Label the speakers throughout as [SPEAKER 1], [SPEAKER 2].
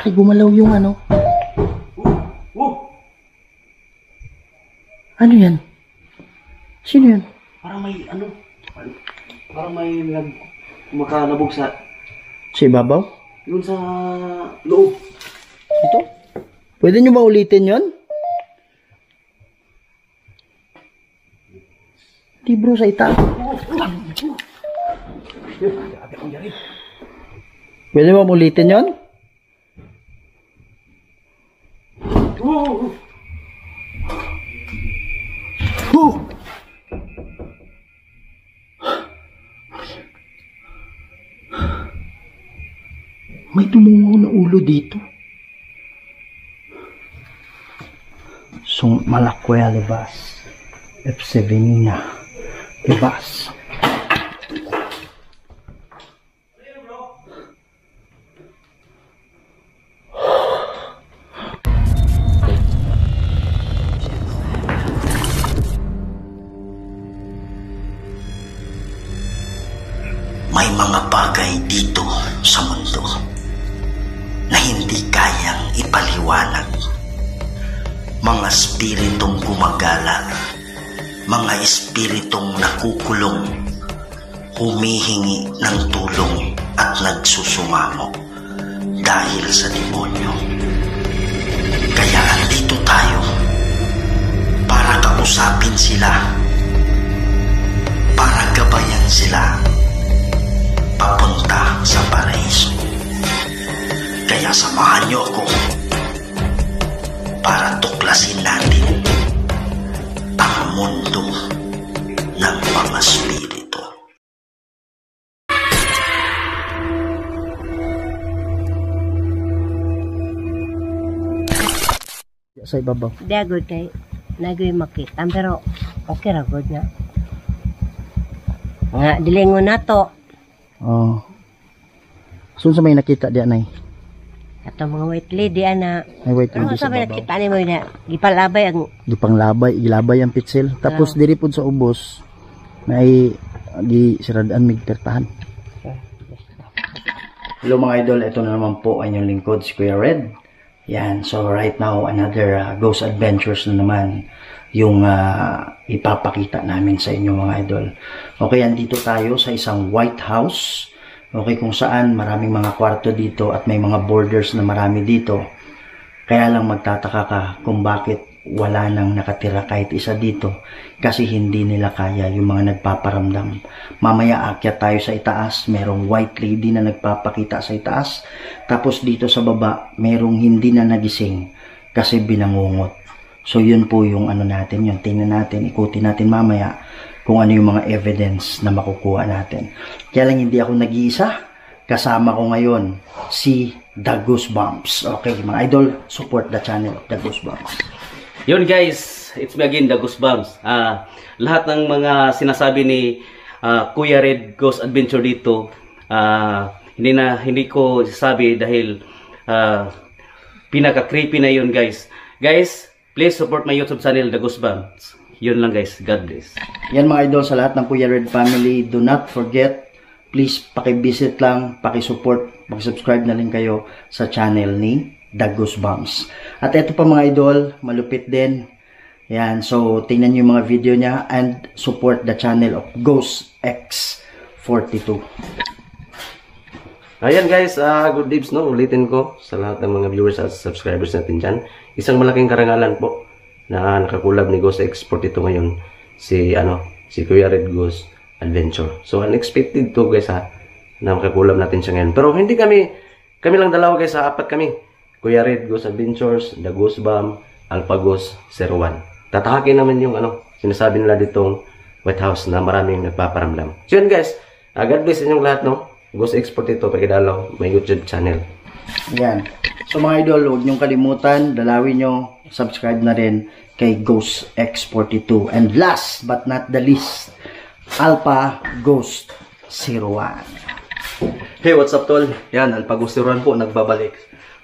[SPEAKER 1] Ay, gumalaw yung ano. Ano yan? Sino yan?
[SPEAKER 2] Parang may ano. Parang may makalabog sa...
[SPEAKER 1] Sa ibabaw?
[SPEAKER 2] Yun sa loob.
[SPEAKER 1] Ito? Pwede nyo ba ulitin yun? Di bro, sa itaas. Pwede mo ulitin yun? May tumungo na ulo dito. So, Malakwea Libas. F7 Libas.
[SPEAKER 3] May mga bagay dito sa mundo na hindi kayang ipaliwanag. Mga espiritong gumagala, mga espiritong nakukulong, humihingi ng tulong at nagsusumamo dahil sa demonyo. Kaya andito tayo para kausapin sila, para gabayan sila papunta sa paraiso. Kaya samahan niyo ako para tuklasin natin ang mundo ng mga spirito.
[SPEAKER 1] Sa ibabaw.
[SPEAKER 4] Dagod kay nagoy makita pero okay ra gud nga. Nga dilingon nato.
[SPEAKER 1] Oh. Saan sa may nakita diyan ay?
[SPEAKER 4] Ato mga white lady ana.
[SPEAKER 1] May white
[SPEAKER 4] Ano
[SPEAKER 1] lady
[SPEAKER 4] sa
[SPEAKER 1] sa
[SPEAKER 4] may
[SPEAKER 1] ibabaw.
[SPEAKER 4] nakita ni mo na gipalabay ang
[SPEAKER 1] Gilabay ang pitsil. Tapos diri pud sa ubos may di siradaan migpertahan. Hello mga idol, ito na naman po ang inyong lingkod, si Kuya Red. Yan, so right now another ghost adventures na naman yung ipapakita namin sa inyo mga idol. Okay, andito tayo sa isang White House. Okay, kung saan maraming mga kwarto dito at may mga borders na marami dito. Kaya lang magtataka ka kung bakit wala nang nakatira kahit isa dito kasi hindi nila kaya yung mga nagpaparamdam. Mamaya akyat tayo sa itaas, merong white lady na nagpapakita sa itaas. Tapos dito sa baba, merong hindi na nagising kasi binangungot. So yun po yung ano natin, yung tingnan natin, ikutin natin mamaya kung ano yung mga evidence na makukuha natin. Kaya lang hindi ako nag-iisa, kasama ko ngayon si The Goosebumps. Okay mga idol, support the channel of The Goosebumps.
[SPEAKER 2] Yun guys, it's me again, The Goosebumps. Lahat ng mga sinasabi ni Kuya Red Ghost Adventure dito, hindi ko sabi dahil pinaka-creepy na yun guys. Guys, please support my YouTube channel, The Goosebumps. Yun lang guys, God bless.
[SPEAKER 1] Yan mga idol, sa lahat ng Kuya Red family, do not forget, please paki-visit lang, paki-support, paki-subscribe na rin kayo sa channel ni The Goosebumps. At ito pa mga idol, malupit din. Yan, so tingnan nyo yung mga video niya and support the channel of Ghost X42.
[SPEAKER 5] Ayan guys, good lives no, ulitin ko sa lahat ng mga viewers at subscribers natin dyan. Isang malaking karangalan po na nakakulab ni Ghost X42 ngayon, si Kuya Red Ghost Adventure. So unexpected to guys na makakulab natin siya ngayon. Pero hindi kami lang dalawa guys, apat kami. Kuya Red Ghost Adventures, The Goosebumps, Alpha Ghost 01. Tatahakin naman yung sinasabi nila ditong White House na maraming nagpaparamdam. So yun guys, God bless inyong lahat no. Ghost X42 pakidalaw, may YouTube channel.
[SPEAKER 1] Yan. So mga idol, huwag niyong kalimutan, dalawin nyo, subscribe na rin kay Ghost X42. And last but not the least, Alpha Ghost 01.
[SPEAKER 6] Hey, what's up tol? Yan, Alpha Ghost 01 po, nagbabalik.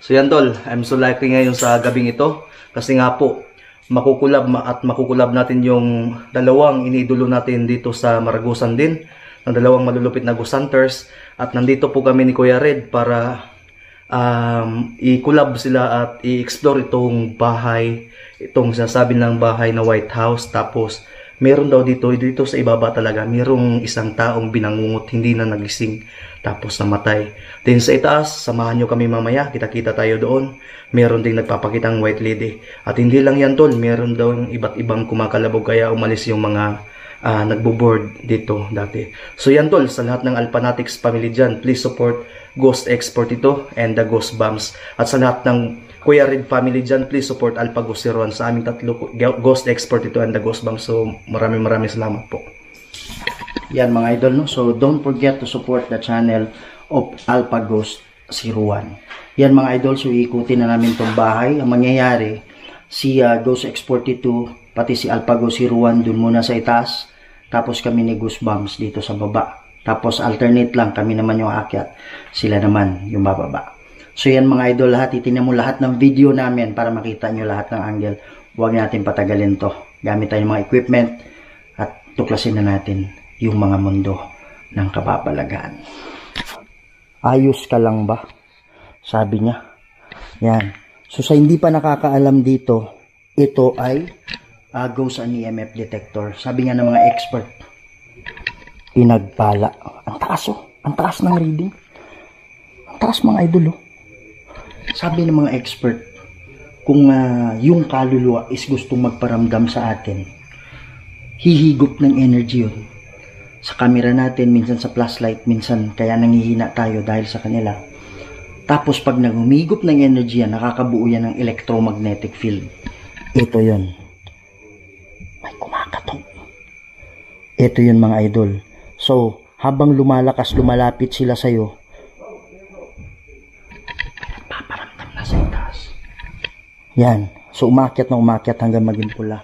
[SPEAKER 6] So yan tol, I'm so lucky ngayon sa gabing ito kasi nga po makukulab natin yung dalawang iniidolo natin dito sa Maragusan din, ng dalawang malulupit na ghost hunters, at nandito po kami ni Kuya Red para i-collab sila at i-explore itong bahay, itong sasabi ng bahay na White House. Tapos meron daw dito sa ibaba talaga, merong isang taong binangungot, hindi na nagising, tapos namatay. Then sa itaas, samahan nyo kami mamaya, kita-kita tayo doon. Meron ding nagpapakitang white lady. At hindi lang yan tol, meron daw iba't ibang kumakalabog, kaya umalis yung mga nagbo-board dito dati. So yan tol, sa lahat ng Alpanatics family dyan, please support Ghost Export ito and the Ghost Bombs. At sa lahat ng Kuya Red family dyan, please support Alpha Ghost Zero One. Sa aming tatlo, Ghost Export ito and the Ghost Bombs. So maraming salamat po.
[SPEAKER 1] Yan mga idol, no? So don't forget to support the channel of Alpha Ghost Zero One. Yan mga idol, so ikutin na namin itong bahay. Ang mangyayari, si Ghost Export ito, pati si Alpha Ghost Zero One dun muna sa itaas. Tapos kami ni Ghost Bombs dito sa baba. Tapos alternate lang, kami naman yung aakyat, sila naman yung bababa. So yan mga idol, lahat itingnan mo lahat ng video namin para makita nyo lahat ng angle. Huwag natin patagalin to. Gamit tayo ng mga equipment at tuklasin na natin yung mga mundo ng kababalagan. Ayos ka lang ba? Sabi niya. Yan. So sa hindi pa nakakaalam dito, ito ay ghost and EMF detector. Sabi nga ng mga expert, pinagpala. Ang taas oh. Ang taas ng reading. Ang taas mga idol oh. Sabi ng mga expert, kung yung kaluluwa is gustong magparamdam sa atin, hihigop ng energy yun. Sa camera natin, minsan sa flashlight, minsan kaya nangihina tayo dahil sa kanila. Tapos pag nagumigop ng energy yan, nakakabuo yan ng electromagnetic field. Ito yun. May kumakatok. Ito yun mga idol. So, habang lumalapit sila sa'yo, paparamdam na sa itaas. Yan. So, umakyat hanggang maging pula.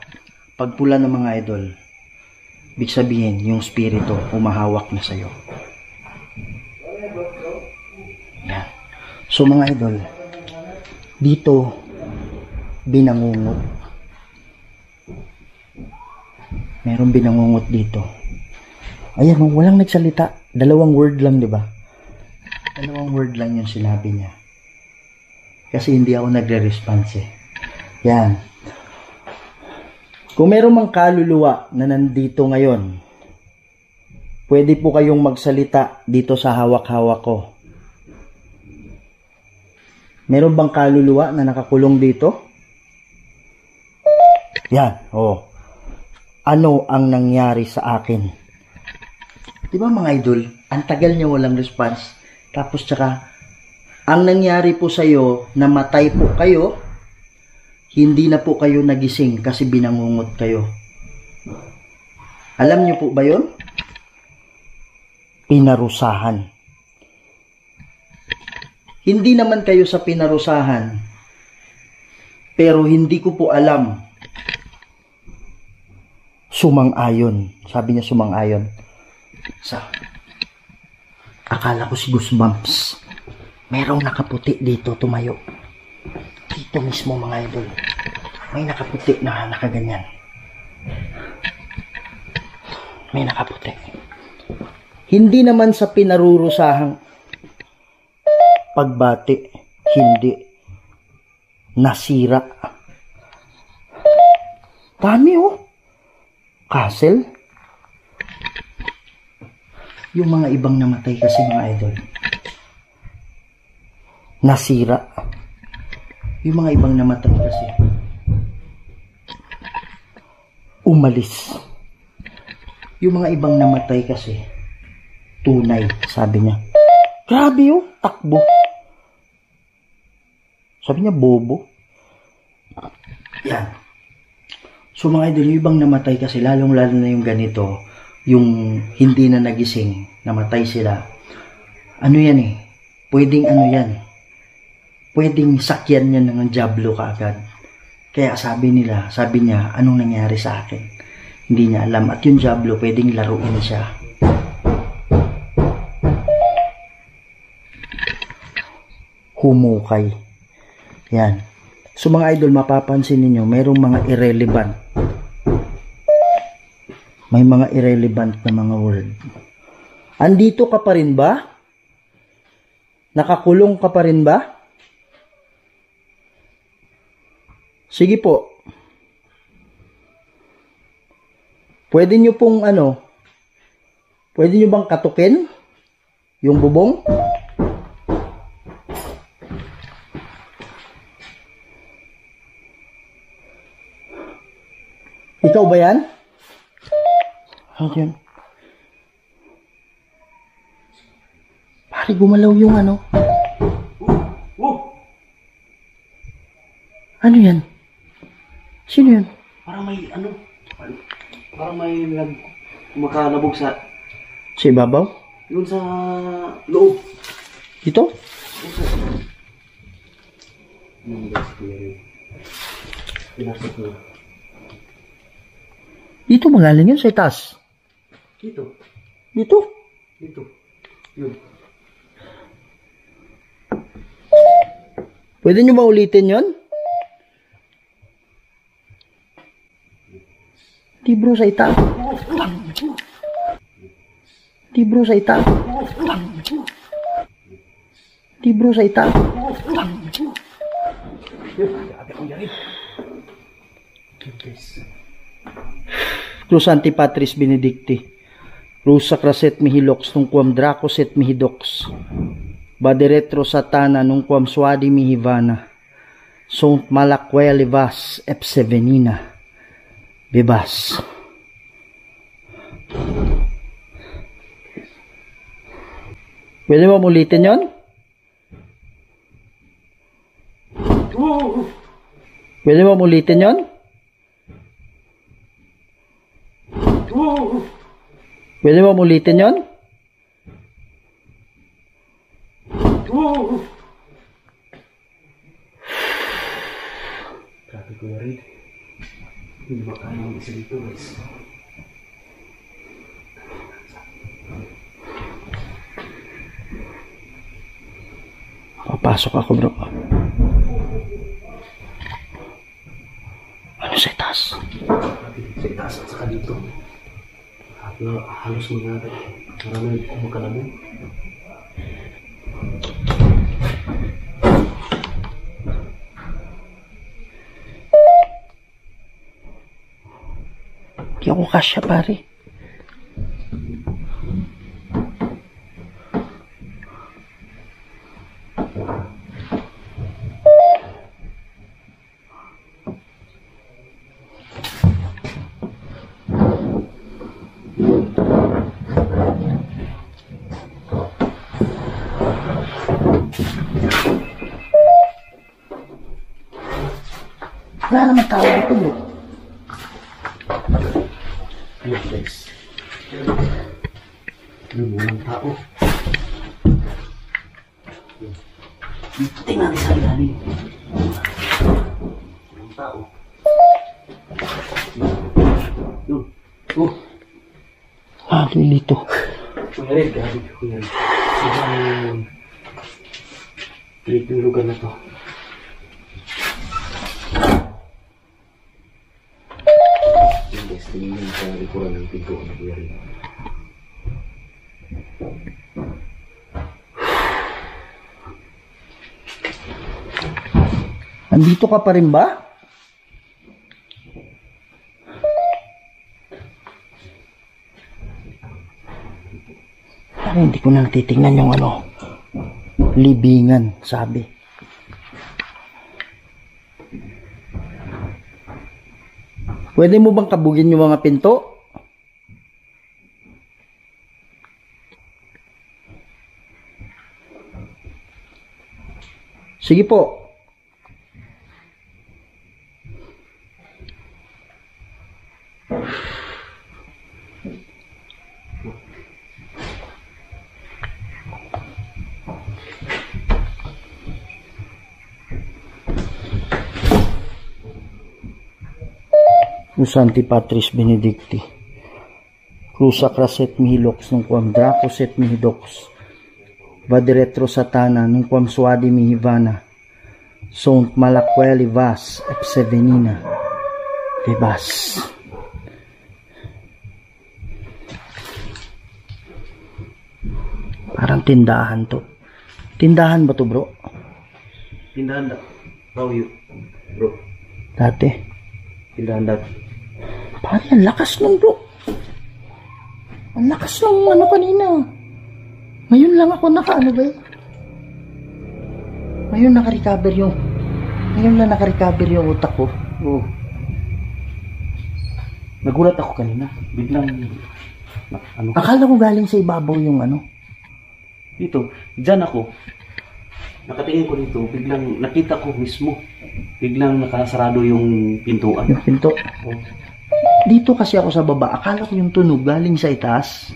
[SPEAKER 1] Pag pula ng mga idol, ibig sabihin, yung spirito umahawak na sa'yo. Yan. So, mga idol, dito, binangungot. Merong binangungot dito. Ayan, walang nagsalita. 2 word lang, di ba? 2 word lang yung sinabi niya. Kasi hindi ako nagre-response eh. Yan. Kung meron mang kaluluwa na nandito ngayon, pwede po kayong magsalita dito sa hawak-hawak ko. Meron bang kaluluwa na nakakulong dito? Yan, oh. Ano ang nangyari sa akin? Diba mga idol, ang tagal niya walang response. Tapos tsaka, ang nangyari po sa'yo, namatay po kayo, hindi na po kayo nagising kasi binangungot kayo. Alam niyo po ba yun? Pinarusahan. Hindi naman kayo sa pinarusahan, pero hindi ko po alam. Sumang-ayon. Sabi niya sumang-ayon. Akala ko si Goosebumps. Merong nakaputi dito tumayo. Dito mismo mga idol. May nakaputi na nakaganyan. May nakaputi. Hindi naman sa pinarurusahang pagbati. Hindi. Nasira. Dami oh. Castle. Yung mga ibang namatay kasi mga idol. Nasira. Yung mga ibang namatay kasi umalis. Yung mga ibang namatay kasi tunay, sabi niya. Grabe oh, takbo. Sabi niya bobo. Yan. So mga idol, yung ibang namatay kasi lalong-lalo na yung ganito, yung hindi na nagising, namatay sila. Ano yan eh? Pwedeng ano yan? Pwedeng sakyan yan ng diablo kaagad. Kaya sabi niya, anong nangyari sa akin? Hindi niya alam. At yung diablo, pwedeng laruin siya. Humukay. Yan. So mga idol, mapapansin niyo mayroong mga irrelevant. May mga irrelevant na mga word. Andito ka pa rin ba? Nakakulong ka pa rin ba? Sige po. Pwede nyo pong pwede nyo bang katukin yung bubong? Ikaw ba yan? Ayun. Pare, gumalaw yung ano. Ano yan? Sino yan?
[SPEAKER 2] Parang may makalabog sa
[SPEAKER 1] Sa ibabaw?
[SPEAKER 2] yun sa loob.
[SPEAKER 1] Dito? Dito magaling yun sa itaas.
[SPEAKER 2] Dito.
[SPEAKER 1] Dito?
[SPEAKER 2] Dito. Yun.
[SPEAKER 1] Pwede nyo ba ulitin yun? Di bro, sa itaas. Di bro, sa itaas. Di bro, sa itaas. Cruz Antipatris Benedicti. Cruz Sacraset Mihilox nung quam Dracoset Mihidox. Baderetro Satana nung quam Suadi Mihivana. Sont Malakwea Levas Epsevenina. Bebas. Pwede mo ulitin yun? Pwede mo ulitin yun? Pwede mo ulitin yun?
[SPEAKER 2] Grabe ko na rin. Hindi ba kaya mag isa dito guys?
[SPEAKER 1] Papasok ako bro. Ano sa itaas?
[SPEAKER 2] Sa itaas at saka dito. Halos mangyari. Marami magkalabog.
[SPEAKER 1] Di ako kasya pare. Wala naman tao dito bro.
[SPEAKER 2] Ayun guys. Ayun, walang tao. Tingnan natin sa ilalim. Walang tao. Yun. Oh.
[SPEAKER 1] Lilito.
[SPEAKER 2] Kuya Red, grabe ka Kuya Red. Sobrang trip yung lugar na to. Yung guys, tingin sa likuran ng pinto na Kuya Red.
[SPEAKER 1] Andito ka pa rin ba? Ay, hindi ko na titingnan yung libingan, sabi. Pwede mo bang kabugin yung mga pinto? Sige po. Cruz Antipatris Benedicti. Cruz Sacraset Mihilox nung quam Dracoset Mihidox. Baderetro Satana nung quam Suadi Mihivana. Sont Malakwea Levas Epsevenina. Bebas. Parang tindahan to. Tindahan ba to bro?
[SPEAKER 2] Tindahan na. How you? Bro.
[SPEAKER 1] Dati.
[SPEAKER 2] Tindahan dati.
[SPEAKER 1] Pare, ang lakas nung bro. Ang lakas nung ano kanina. Ngayon lang ako ano ba yun? Ngayon lang naka-recover yung utak ko.
[SPEAKER 2] Oo. Nagulat ako kanina. Biglang, ano,
[SPEAKER 1] Akala ko galing sa ibabaw yung ano.
[SPEAKER 2] dito, dyan ako. Nakatingin ko dito, biglang nakita ko mismo. Biglang nakasarado yung pintuan.
[SPEAKER 1] Yung pinto.
[SPEAKER 2] Oh.
[SPEAKER 1] Dito kasi ako sa baba. Akala ko yung tunog galing sa itaas.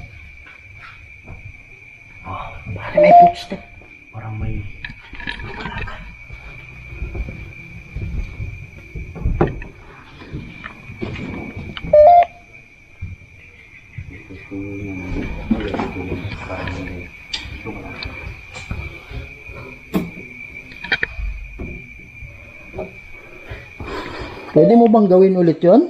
[SPEAKER 1] Parang may footstep.
[SPEAKER 2] Parang may...
[SPEAKER 1] Pwede mo bang gawin ulit yon?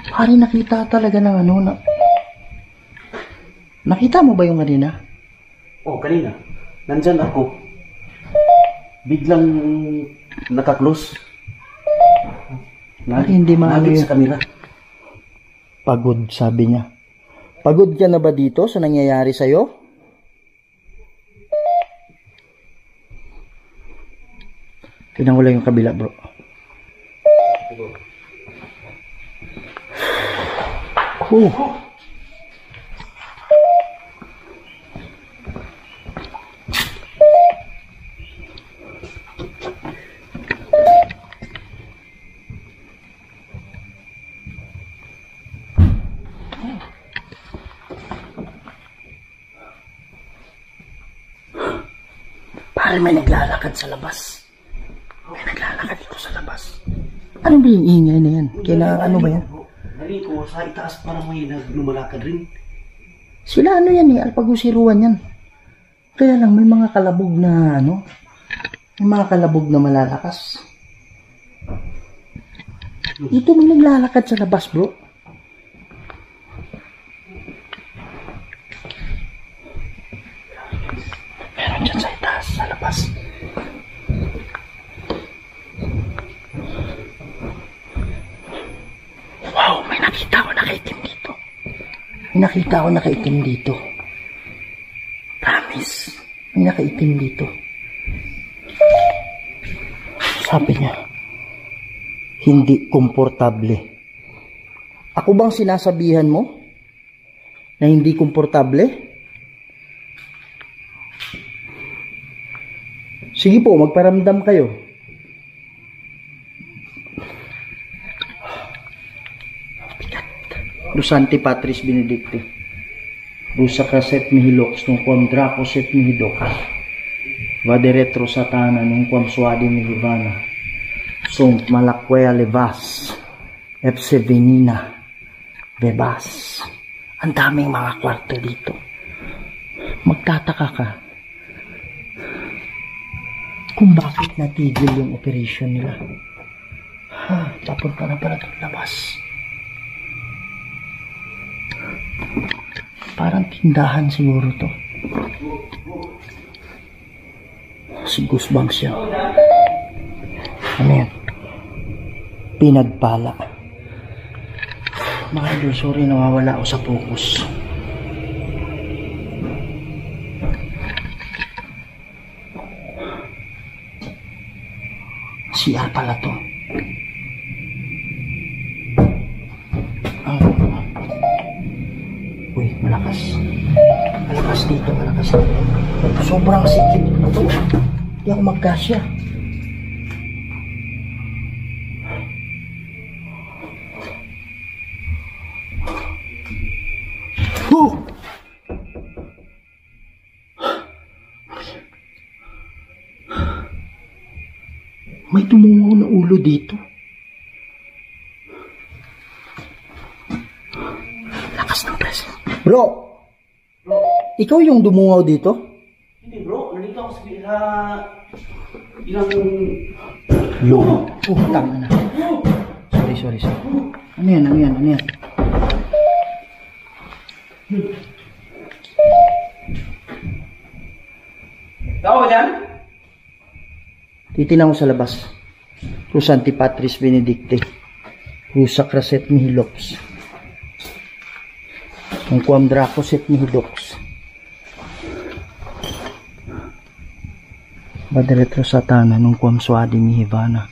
[SPEAKER 1] Pare, nakita talaga ng ano na... Nakita mo ba yung kanina?
[SPEAKER 2] Oh, kanina. Nandyan ako. Biglang naka-close.
[SPEAKER 1] Pare, hindi maano
[SPEAKER 2] Nagit
[SPEAKER 1] yun.
[SPEAKER 2] sa camera.
[SPEAKER 1] Pagod, sabi niya. Pagod ka na ba dito sa nangyayari sa'yo? Tignan ko lang yung kabila, bro. Parang may naglalakad sa labas. May naglalakad dito sa labas. Ano ba yung ingay na yan? Ano ba yan?
[SPEAKER 2] Narinig ko sa itaas parang may naglumalakad rin.
[SPEAKER 1] Sila ano yan eh, alpagusiruan yan. Kaya lang may mga kalabog na ano, may mga kalabog na malalakas. Ito may naglalakad sa labas, bro. Meron dyan sa itaas, sa labas. Wow, may nakita ko nakaitim dito. May nakita ko nakaitim dito. Promise. May nakaitim dito. Sabi niya, hindi komportable. Ako bang sinasabihan mo na hindi komportable? Sige po, magparamdam kayo. Lusante Patris Benedicti. Rusa kaset mihilox nung quam draco set mihidoka. Vade retro satana nung quam suadi mihivana. Sunt malakwea levas. Epse venina. Bebas. Ang daming mga kwarto dito. Magtataka ka kung bakit natigil yung operation nila. Papunta na pala itong labas. Parang tindahan siguro to. Si Goosebumps yan. Ano yan? Pinagpala. Mga idol, sorry, nawawala ako sa focus. CR pala to. Uy, malakas. Malakas dito, malakas dito. Sobrang sikip ito. Hindi ako magkasya. May tumungo na ulo dito. Lakas ng presyo. Bro! Ikaw yung dumungaw dito?
[SPEAKER 2] Hindi bro, nandito ako sa ilang...
[SPEAKER 1] Lo. Tama na. Sorry. Ano yan?
[SPEAKER 2] Tao yan?
[SPEAKER 1] Titinan ko sa labas. Cruz Antipatris Benedicte. Cruz Sacraset Mihilops. Ang Quam Dracoset Mihilops. Badretro Satana nung Quam Suadi Mihivana.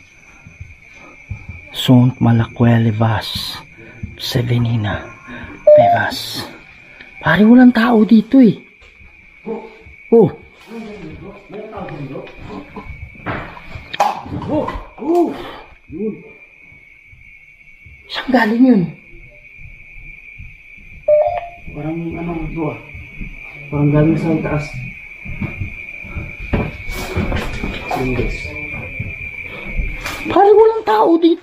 [SPEAKER 1] Sunt Malaquele Vas. Sevenina. Pevas. Pare, walang tao dito eh. Oh. Saan galing yun? Parang ano ito ah. Parang galing sa taas. Parang walang tao dito.